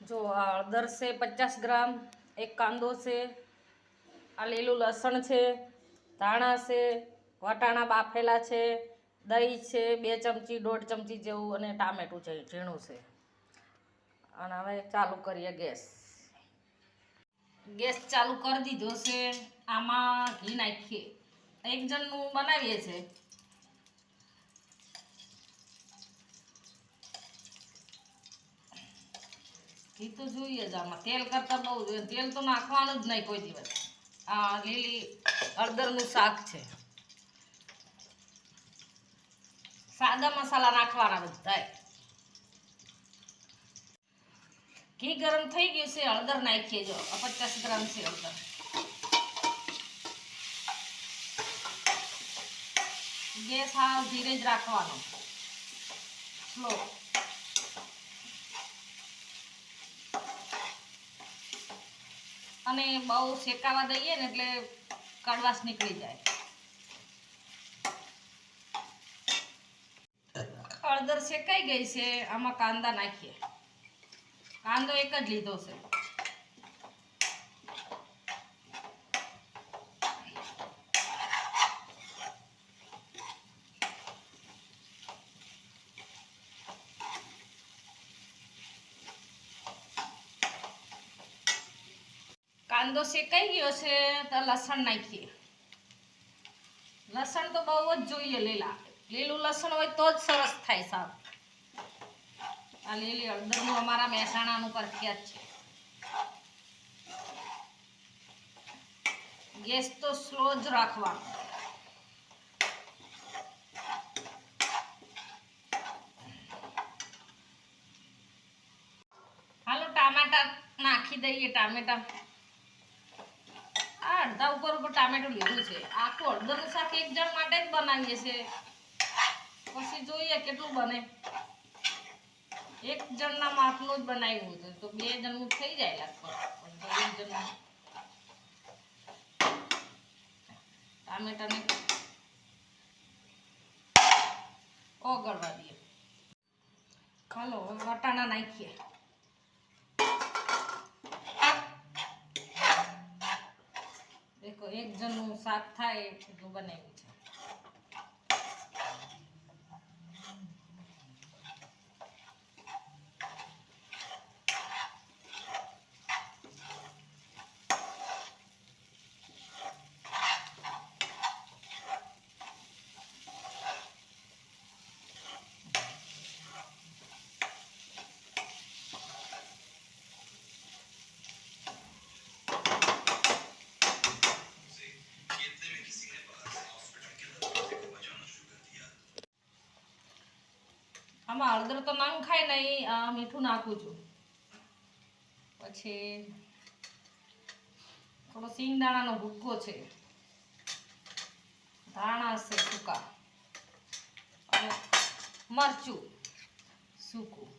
जो हळदर से 50 ग्राम, एक कांदो से, आ લીલું લસણ છે, ધાણા છે, વટાણા બાફેલા છે, દહીં છે 2 ચમચી 1.5 ચમચી જેવું અને ટામેટું છે ઝીણું છે. અને હવે ચાલુ કરીએ ગેસ. ગેસ ચાલુ કરી દીધો છે. આમાં ઘી નાખીએ. એક જણનું બનાવીએ છે. ઘી તો જોઈએ જ આમાં. તેલ કરતા બહુ જોઈએ. તેલ તો નાખવાનું જ નહીં કોઈ દિવસ. આ લીલી હળદરનું શાક છે. સાદા મસાલા નાખવાના બધાય. ઘી ગરમ થઈ ગયું છે. હળદર નાખીએ. જો 50 ગ્રામ છે હળદર. ગેસ હાવ ધીરે જ રાખવાનો, સ્લો. અને બહુ શેકાવા દઈએ ને એટલે કડવાશ નીકળી જાય. હળદર શેકાઈ ગઈ છે. આમાં કાંદા નાખીએ. કાંદો એક જ લીધો છે. કાંદો શેકાઈ ગયો છે તો લસણ નાખીએ. લસણ તો બહુ જ જોઈએ. લીલું લસણ હોય તો જ સરસ થાય શાક. આ લીલી હળદરનું અમારા મહેસાણાનું પ્રખ્યાત છે. ગેસ તો સ્લો જ રાખવાનો. હાલો ટામેટા નાખી દઈએ. ટામેટા અડધા ઉપર ટામેટું લીધું છે. આખું હળદરનું શાક એક જણ માટે જ બનાવીએ છીએ. પછી જોઈએ કેટલું બને. એક જણના માપનું જ બનાવ્યું હતું તો 2 જણનું થઈ જાય લગભગ. એક જણનું ટામેટાને ઓગળવા દઈએ. ચાલો વટાણા નાખીએ. દેખો એક જણનું શાક થાય એટલું બનાવ્યું છે. આમાં હળદર તો નખાય નહીં. મીઠું નાખું છું. પછી થોડો સિંગદાણાનો ભૂક્કો છે, ધાણા છે સૂકા, અને મરચું સૂકું.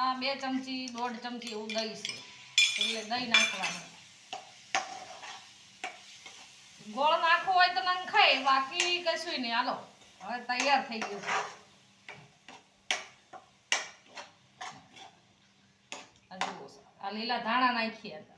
આ 2 ચમચી 1.5 ચમચી એવું દહીં છે એટલે દહીં નાખવાનું. ગોળ નાખવો હોય તો નખાય, બાકી કશું નહીં. હાલો હવે તૈયાર થઈ ગયું છે. આ લીલા ધાણા નાખીએ અંદર.